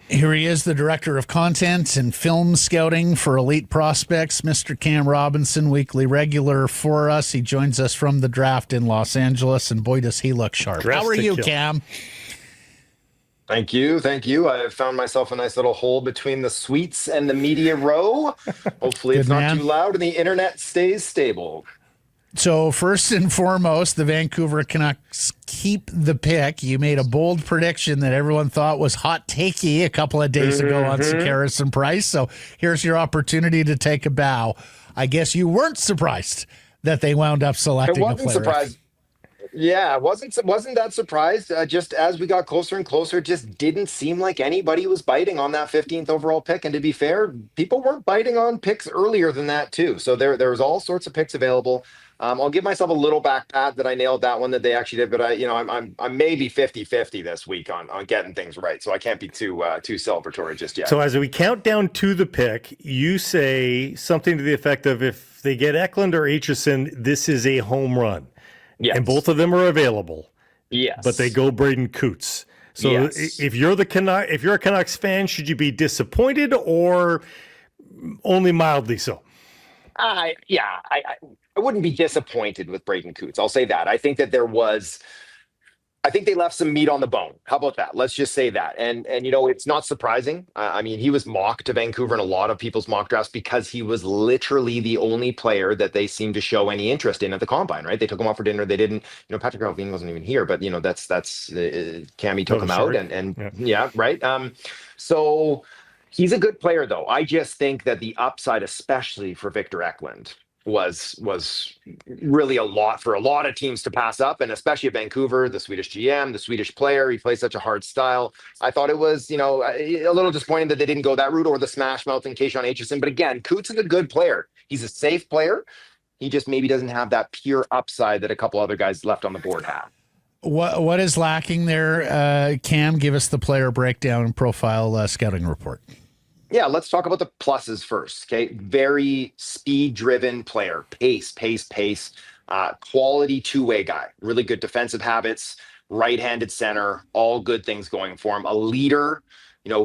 Here he is, the director of content and film scouting for Elite Prospects, Mr. Cam Robinson, weekly regular for us. He joins us from the draft in Los Angeles, and boy, does he look sharp. How are you, Cam? Thank you. Thank you. I found myself a nice little hole between the suites and the media row. Hopefully it's not too loud and the internet stays stable. So first and foremost, the Vancouver Canucks keep the pick. You made a bold prediction that everyone thought was hot takey a couple of days ago on Sekeres and Price. So here's your opportunity to take a bow. I guess you weren't surprised that they wound up selecting a player. Surprised. Yeah, wasn't that surprised. Just as we got closer and closer, just didn't seem like anybody was biting on that 15th overall pick. And to be fair, people weren't biting on picks earlier than that too. So there was all sorts of picks available. I'll give myself a little back pat that I nailed that one that they actually did, but I'm maybe 50-50 this week on getting things right. So I can't be too celebratory just yet. So as we count down to the pick, you say something to the effect of, if they get Eklund or Aitchison, this is a home run. Yes. And both of them are available. Yes. But they go Braeden Cootes. So yes. If you're a Canucks fan, should you be disappointed or only mildly so? I wouldn't be disappointed with Braeden Cootes. I'll say that. I think that I think they left some meat on the bone. How about that? Let's just say that. And it's not surprising. I mean, he was mocked to Vancouver in a lot of people's mock drafts because he was literally the only player that they seemed to show any interest in at the combine, right? They took him out for dinner. They didn't, Patrick Alvin wasn't even here, but that's Cammy took him out and yeah, right. So he's a good player though. I just think that the upside, especially for Victor Eklund, was really a lot for a lot of teams to pass up, and especially at Vancouver, the Swedish GM, the Swedish player, he plays such a hard style. I thought it was, a little disappointing that they didn't go that route or the smash mouth in Keishon Aitchison. But again, Cootes is a good player. He's a safe player. He just maybe doesn't have that pure upside that a couple other guys left on the board have. What is lacking there, Cam? Give us the player breakdown and profile scouting report. Yeah, let's talk about the pluses first. Okay, very speed-driven player, pace, quality two-way guy, really good defensive habits, right-handed center, all good things going for him. A leader,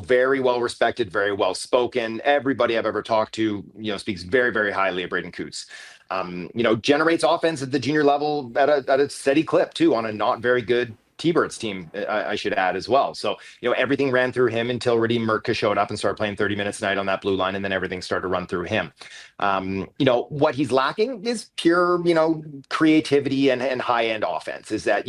very well respected, very well spoken. Everybody I've ever talked to, speaks very, very highly of Braeden Cootes. Generates offense at the junior level at a steady clip too, on a not very good T-Birds team, I should add as well. So, everything ran through him until Radim Mertka showed up and started playing 30 minutes a night on that blue line, and then everything started to run through him. What he's lacking is pure, creativity and high-end offense. Is that,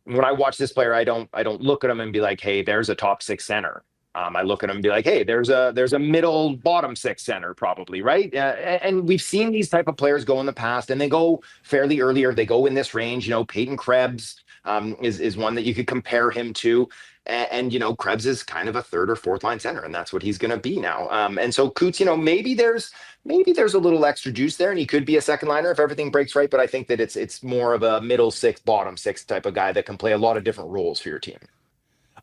when I watch this player, I don't look at him and be like, hey, there's a top six center. I look at him and be like, hey, there's a middle bottom six center probably, right? And we've seen these type of players go in the past, and they go fairly earlier. They go in this range. Peyton Krebs is one that you could compare him to. And Krebs is kind of a third or fourth line center, and that's what he's going to be now. And so Cootes, maybe there's a little extra juice there, and he could be a second liner if everything breaks right. But I think that it's more of a middle six, bottom six type of guy that can play a lot of different roles for your team.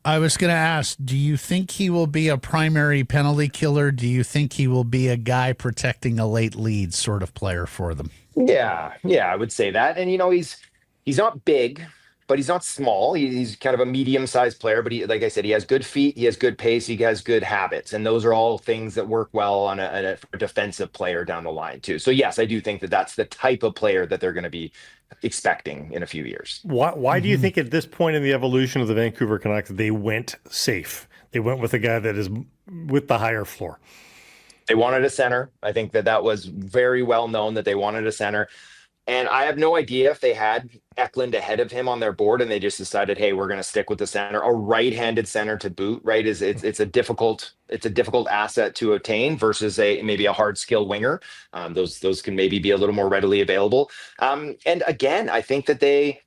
I was going to ask, do you think he will be a primary penalty killer? Do you think he will be a guy protecting a late lead sort of player for them? Yeah, I would say that. And, he's not big, but he's not small. He's kind of a medium-sized player, but like I said, he has good feet, he has good pace, he has good habits, and those are all things that work well on a defensive player down the line too. So yes, I do think that that's the type of player that they're going to be expecting in a few years. Why do you think at this point in the evolution of the Vancouver Canucks they went safe? They went with a guy that is with the higher floor. They wanted a center. I think that was very well known that they wanted a center. And I have no idea if they had Eklund ahead of him on their board and they just decided, hey, we're going to stick with the center. A right-handed center to boot, right? It's a difficult asset to attain versus maybe a hard skill winger. Those can maybe be a little more readily available. And again, I think that they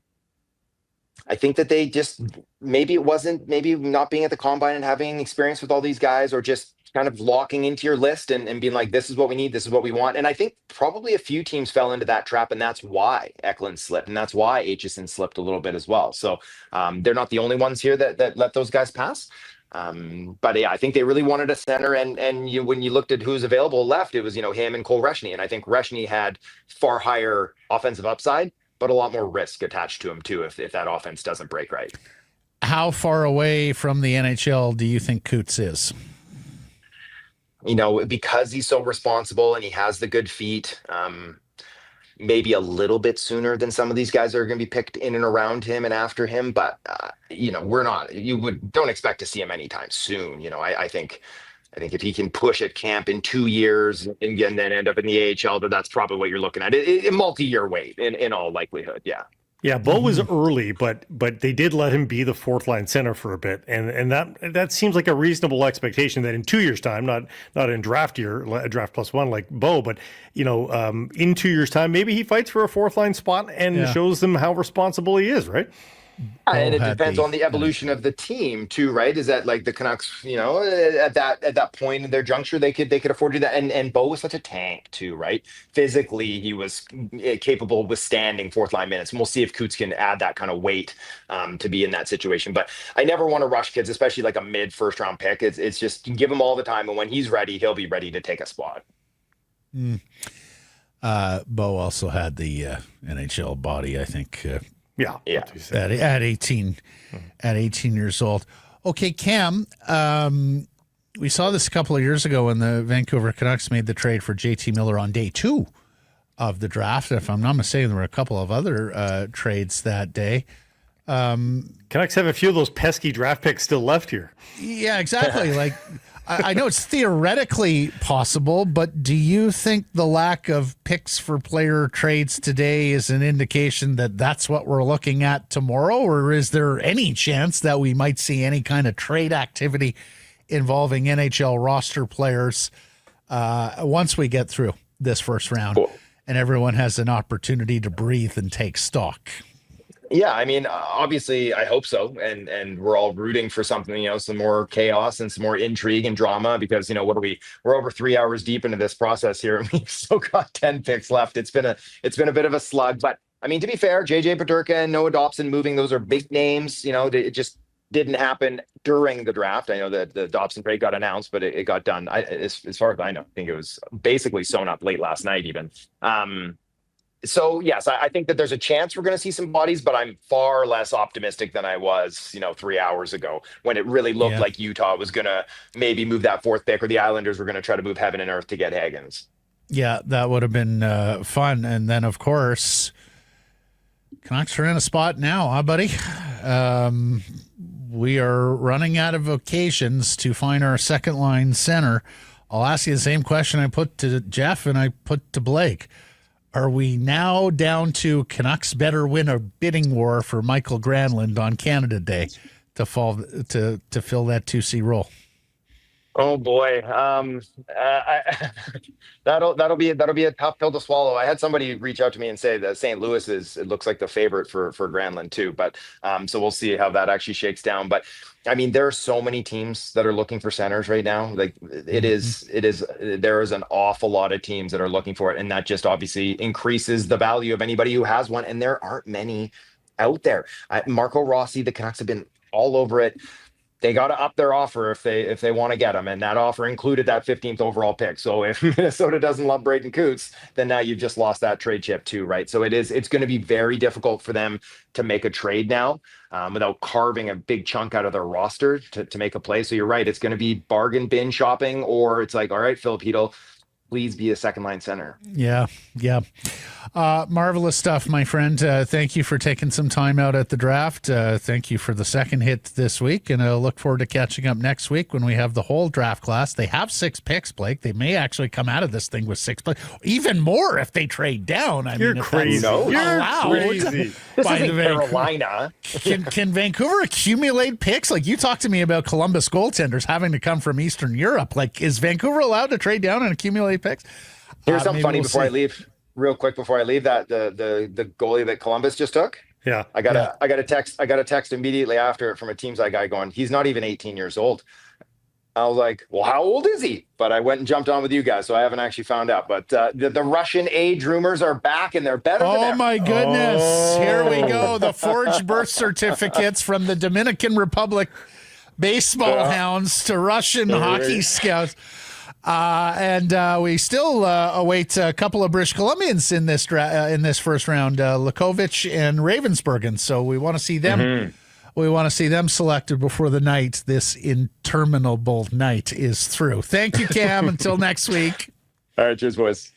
just maybe not being at the combine and having experience with all these guys, or just kind of locking into your list and being like, this is what we need, this is what we want. And I think probably a few teams fell into that trap, and that's why Eklund slipped, and that's why Aitchison slipped a little bit as well. So they're not the only ones here that let those guys pass. But yeah, I think they really wanted a center, and when you looked at who's available left, it was him and Cole Reshny, and I think Reshny had far higher offensive upside, but a lot more risk attached to him too if that offense doesn't break right. how far away from the NHL do you think Cootes is? Because he's so responsible and he has the good feet, maybe a little bit sooner than some of these guys that are going to be picked in and around him and after him. But, don't expect to see him anytime soon. I think if he can push at camp in 2 years and then end up in the AHL, that's probably what you're looking at. A multi-year wait in all likelihood. Yeah. Yeah, Bo was early, but they did let him be the fourth line center for a bit, and that seems like a reasonable expectation that in 2 years' time, not in draft plus one like Bo, but in 2 years' time, maybe he fights for a fourth line spot and shows them how responsible he is, right? And it depends on the evolution of the team too, right? Is that like the Canucks, at that point in their juncture, they could afford to do that. And Bo was such a tank too, right? Physically, he was capable of withstanding fourth line minutes. And we'll see if Cootes can add that kind of weight to be in that situation. But I never want to rush kids, especially like a mid first round pick. It's just give him all the time, and when he's ready, he'll be ready to take a spot. Bo also had the NHL body, I think. Yeah. At 18 years old. Okay, Cam, we saw this a couple of years ago when the Vancouver Canucks made the trade for JT Miller on day 2 of the draft. If I'm not mistaken, there were a couple of other trades that day. Canucks have a few of those pesky draft picks still left here. Yeah, exactly. Like, I know it's theoretically possible, but do you think the lack of picks for player trades today is an indication that that's what we're looking at tomorrow? Or is there any chance that we might see any kind of trade activity involving NHL roster players once we get through this first round and everyone has an opportunity to breathe and take stock? Yeah, I mean, obviously, I hope so, and we're all rooting for something, some more chaos and some more intrigue and drama. Because what are we? We're over 3 hours deep into this process here, and we've still got 10 picks left. It's been a bit of a slug, but I mean, to be fair, JJ Peterka and Noah Dobson moving; those are big names. It just didn't happen during the draft. I know that the Dobson trade got announced, but it got done. As far as I know, I think it was basically sewn up late last night, even. So, yes, I think that there's a chance we're going to see some bodies, but I'm far less optimistic than I was, 3 hours ago when it really looked like Utah was going to maybe move that fourth pick, or the Islanders were going to try to move heaven and earth to get Higgins. Yeah, that would have been fun. And then, of course, Canucks are in a spot now, huh, buddy? We are running out of occasions to find our second line center. I'll ask you the same question I put to Jeff and I put to Blake. Are we now down to Canucks better win a bidding war for Michael Granlund on Canada Day to fill that 2C role? Oh boy, that'll be a tough pill to swallow. I had somebody reach out to me and say that St. Louis it looks like the favorite for Granlund too, but so we'll see how that actually shakes down. But I mean, there are so many teams that are looking for centers right now. Like there is an awful lot of teams that are looking for it, and that just obviously increases the value of anybody who has one. And there aren't many out there. Marco Rossi, the Canucks have been all over it. They got to up their offer if they want to get him, and that offer included that 15th overall pick. So if Minnesota doesn't love Braeden Cootes, then now you've just lost that trade chip too, right? So it's going to be very difficult for them to make a trade now without carving a big chunk out of their roster to make a play. So you're right, it's going to be bargain bin shopping, or it's like, all right, Philip Hedl, please be a second line center. Yeah. Marvelous stuff, my friend. Thank you for taking some time out at the draft. Thank you for the second hit this week, and I look forward to catching up next week when we have the whole draft class. They have 6 picks, Blake. They may actually come out of this thing with 6 picks, even more if they trade down. You're crazy. Allowed This isn't Carolina. Can Vancouver accumulate picks? Like, you talked to me about Columbus goaltenders having to come from Eastern Europe. Like, is Vancouver allowed to trade down and accumulate picks? Here's something funny before I leave. Real quick before I leave, that the goalie that Columbus just took. Yeah. I got a text immediately after it from a Teams guy going, he's not even 18 years old. I was like, well, how old is he? But I went and jumped on with you guys, so I haven't actually found out. But the Russian age rumors are back, and they're better than ever. Oh, my goodness. Here we go. The forged birth certificates from the Dominican Republic baseball hounds to Russian hockey scouts. And we still await a couple of British Columbians in this first round, Lakovic and Ravensburgen. So we want to see them We want to see them selected before the night, this interminable night, is through. Thank you, Cam. Until next week. All right. Cheers, boys.